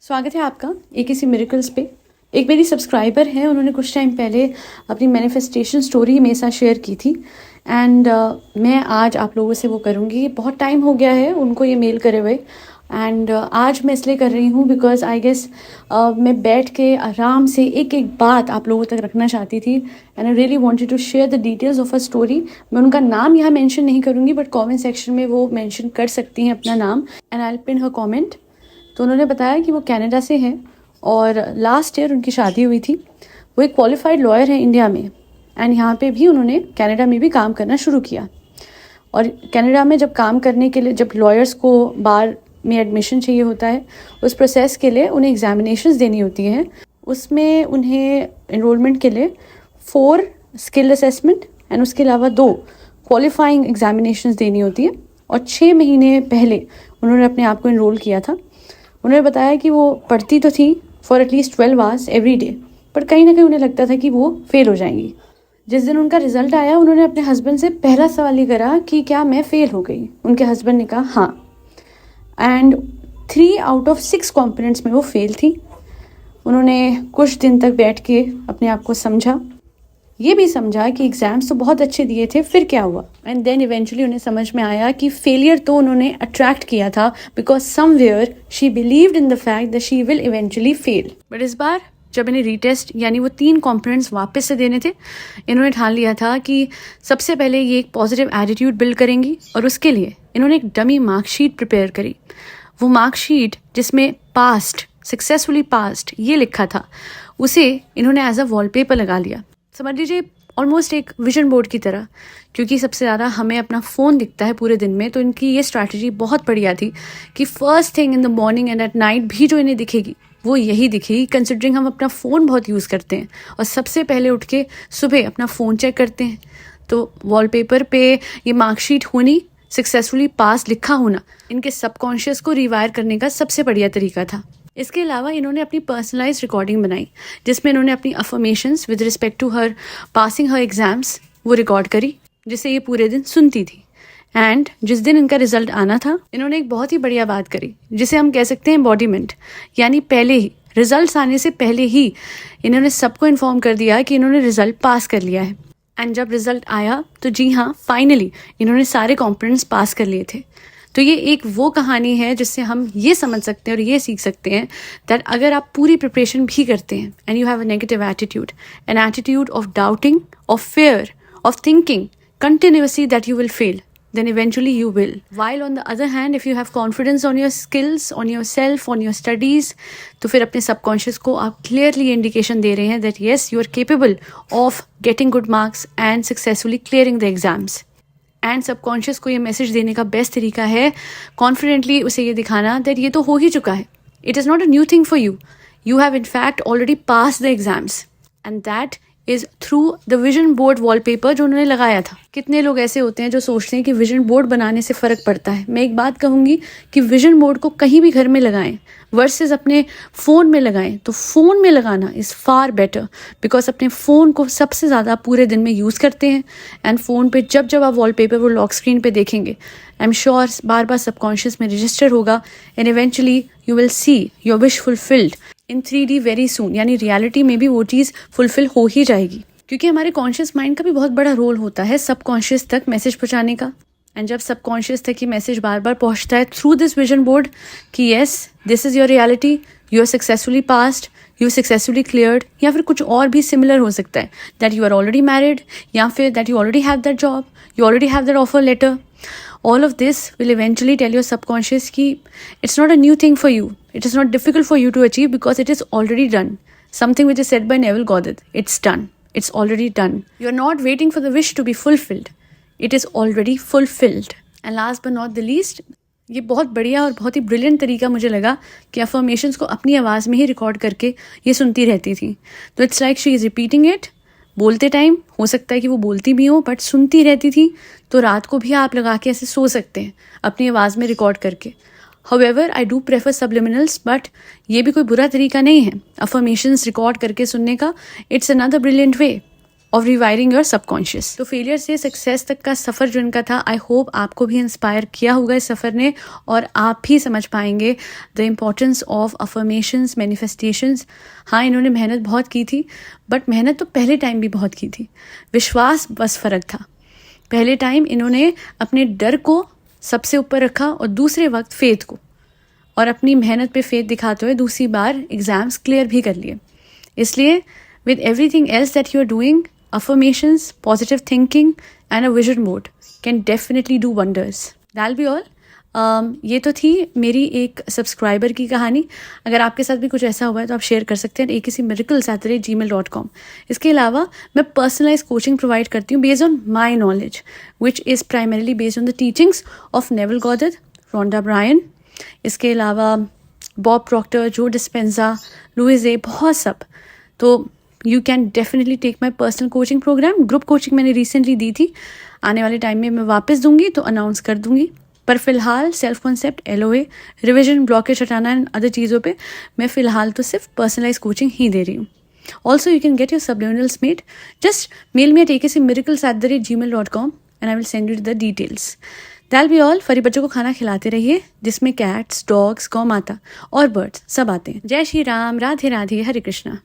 स्वागत है आपका AKC मिरेकल्स पे। एक मेरी सब्सक्राइबर हैं, उन्होंने कुछ टाइम पहले अपनी मैनिफेस्टेशन स्टोरी मेरे साथ शेयर की थी एंड मैं आज आप लोगों से वो करूँगी। बहुत टाइम हो गया है उनको ये मेल करे हुए एंड आज मैं इसलिए कर रही हूँ बिकॉज आई गेस मैं बैठ के आराम से एक एक बात आप लोगों तक रखना चाहती थी and I really wanted to share the details of a story. मैं उनका नाम यहाँ मेंशन नहीं करूँगी बट कमेंट सेक्शन में वो मेंशन कर सकती हैं अपना नाम and I will pin her comment. तो उन्होंने बताया कि वो कनाडा से हैं और लास्ट ईयर उनकी शादी हुई थी। वो एक क्वालिफाइड लॉयर हैं इंडिया में एंड यहाँ पे भी उन्होंने कनाडा में भी काम करना शुरू किया। और कनाडा में जब काम करने के लिए जब लॉयर्स को बार में एडमिशन चाहिए होता है, उस प्रोसेस के लिए उन्हें एग्जामिनेशंस देनी होती हैं। उसमें उन्हें एनरोलमेंट के लिए 4 स्किल असेसमेंट एंड उसके अलावा 2 क्वालिफाइंग एग्जामिनेशंस देनी होती है। और 6 महीने पहले उन्होंने अपने आप को एनरोल किया था। उन्होंने बताया कि वो पढ़ती तो थी for at least 12 hours every day, पर कहीं ना कहीं उन्हें लगता था कि वो फेल हो जाएंगी। जिस दिन उनका रिजल्ट आया, उन्होंने अपने हस्बैंड से पहला सवाल ये करा कि क्या मैं फेल हो गई। उनके हस्बैंड ने कहा हाँ। एंड 3 आउट ऑफ 6 कॉम्पोनेंट्स में वो फेल थी। उन्होंने कुछ दिन तक बैठ के अपने आप को समझा, ये भी समझा कि एग्ज़ाम्स तो बहुत अच्छे दिए थे, फिर क्या हुआ। एंड देन इवेंचुअली उन्हें समझ में आया कि फेलियर तो उन्होंने अट्रैक्ट किया था because somewhere she believed in the fact that she will eventually fail. But इस बार जब इन्हें रीटेस्ट यानी वो 3 कॉम्पोनेंट्स वापस से देने थे, इन्होंने ठान लिया था कि सबसे पहले ये एक पॉजिटिव एटीट्यूड बिल्ड करेंगी और उसके लिए इन्होंने एक डमी मार्कशीट प्रिपेयर करी। वो मार्कशीट जिसमें पास्ट, सक्सेसफुली पास्ट ये लिखा था, उसे इन्होंने एज अ वॉलपेपर लगा लिया। समझ लीजिए ऑलमोस्ट एक विजन बोर्ड की तरह, क्योंकि सबसे ज़्यादा हमें अपना फ़ोन दिखता है पूरे दिन में। तो इनकी ये स्ट्रैटेजी बहुत बढ़िया थी कि first thing in the morning and at night भी जो इन्हें दिखेगी वो यही दिखेगी, कंसिडरिंग हम अपना फ़ोन बहुत यूज़ करते हैं और सबसे पहले उठ के सुबह अपना फ़ोन चेक करते हैं। तो वॉलपेपर पे ये मार्कशीट होनी, सक्सेसफुली पास लिखा होना, इनके सबकॉन्शियस को रिवायर करने का सबसे बढ़िया तरीका था। इसके अलावा इन्होंने अपनी पर्सनलाइज्ड रिकॉर्डिंग बनाई जिसमें इन्होंने अपनी affirmations with respect to her passing her exams वो रिकॉर्ड करी, जिसे ये पूरे दिन सुनती थी। एंड जिस दिन इनका रिजल्ट आना था, इन्होंने एक बहुत ही बढ़िया बात करी जिसे हम कह सकते हैं एम्बॉडीमेंट, यानी पहले ही रिजल्ट आने से पहले ही इन्होंने सबको इन्फॉर्म कर दिया कि इन्होंने रिजल्ट पास कर लिया है। एंड जब रिजल्ट आया तो जी हाँ, फाइनली इन्होंने सारे कॉम्पोनेंट्स पास कर लिए थे। तो ये एक वो कहानी है जिससे हम ये समझ सकते हैं और ये सीख सकते हैं दैट अगर आप पूरी प्रिपरेशन भी करते हैं and you have a negative attitude, an attitude of doubting, of fair, of thinking continuously that you will fail, then eventually you will. While on the other hand, if you have confidence on your skills, on yourself, on your studies, तो फिर अपने subconscious को आप clearly indication दे रहे हैं that yes, you are capable of getting good marks and successfully clearing the exams. And subconscious को ये message देने का बेस्ट तरीका है कॉन्फिडेंटली उसे ये दिखाना दैट ये तो हो ही चुका है, it is not a new thing for you, you have in fact already pass the exams and that is through the vision board wallpaper जो उन्होंने लगाया था। कितने लोग ऐसे होते हैं जो सोचते हैं कि विजन बोर्ड बनाने से फ़र्क पड़ता है। मैं एक बात कहूँगी कि विजन बोर्ड को कहीं भी घर में लगाएं वर्सेस अपने फ़ोन में लगाएं, तो फ़ोन में लगाना इज़ फार बेटर बिकॉज अपने फ़ोन को सबसे ज़्यादा पूरे दिन में यूज़ करते हैं एंड फ़ोन पे जब जब आप वॉलपेपर वो लॉक स्क्रीन पे देखेंगे, I am sure bar bar subconscious में रजिस्टर होगा and eventually you will see your wish fulfilled in 3D very soon, यानी रियलिटी में भी वो चीज़ फुलफिल हो ही जाएगी। क्योंकि हमारे कॉन्शियस माइंड का भी बहुत बड़ा रोल होता है सबकॉन्शियस तक मैसेज पहुंचाने का। एंड जब सबकॉन्शियस तक ये मैसेज बार बार पहुंचता है थ्रू दिस विजन बोर्ड कि yes this is your reality, you are successfully passed, you successfully cleared, या फिर कुछ और भी सिमिलर हो सकता है that you are already married, या फिर that you already have that job, you already have that offer letter. All of this will eventually tell your subconscious कि it's not a new thing for you. It is not difficult for you to achieve because it is already done. Something which is said by Neville Goddard. It's done. It's already done. You are not waiting for the wish to be fulfilled. It is already fulfilled. And last but not the least, ये बहुत बढ़िया और बहुत ही brilliant तरीका मुझे लगा कि affirmations को अपनी आवाज़ में ही रिकॉर्ड करके ये सुनती रहती थी। तो it's like she is repeating it. बोलते टाइम हो सकता है कि वो बोलती भी हो बट सुनती रहती थी। तो रात को भी आप लगा के ऐसे सो सकते हैं अपनी आवाज़ में रिकॉर्ड करके। However I do prefer subliminals, but ये भी कोई बुरा तरीका नहीं है अफर्मेशंस रिकॉर्ड करके सुनने का। It's another brilliant way of rewiring your subconscious. तो फेलियर से सक्सेस तक का सफ़र जो इनका था, आई होप आपको भी इंस्पायर किया होगा इस सफ़र ने, और आप भी समझ पाएंगे the importance of affirmations, manifestations. हाँ, इन्होंने मेहनत बहुत की थी, बट मेहनत तो पहले टाइम भी बहुत की थी, विश्वास बस फ़र्क था। पहले टाइम इन्होंने अपने डर को सबसे ऊपर रखा और दूसरे वक्त फेथ को, और अपनी मेहनत पे फेथ दिखाते हुए दूसरी बार एग्ज़ाम्स क्लियर भी कर लिए। इसलिए with everything else that you're doing, affirmations, positive thinking and a vision board can definitely do wonders. That'll be all. ये तो थी मेरी एक सब्सक्राइबर की कहानी। अगर आपके साथ भी कुछ ऐसा हुआ है तो आप शेयर कर सकते हैं akcmiracles@gmail.com। इसके अलावा मैं पर्सनलाइज कोचिंग प्रोवाइड करती हूँ based on my knowledge, which is primarily based on the teachings of Neville Goddard, Rhonda Byrne, इसके अलावा Bob Proctor, Joe Dispenza, Louise Hay, बहुत सब। तो you can definitely take my personal coaching program. Group coaching मैंने recently दी थी, आने वाले टाइम में मैं वापस दूंगी तो अनाउंस कर दूंगी। पर फिलहाल self concept, LOA, revision, blockage हटाना एंड अदर चीज़ों पे मैं फ़िलहाल तो सिर्फ पर्सनलाइज कोचिंग ही दे रही हूँ। Also you can get your subliminals made. Just mail me at akcmiracles@gmail.com and I will send you the details. That'll be all. फरी बच्चों को खाना खिलाते रहिए, जिसमें कैट्स, डॉग्स, गौ माता और बर्ड्स सब आते हैं। जय श्री राम, राधे राधे, हरे कृष्णा।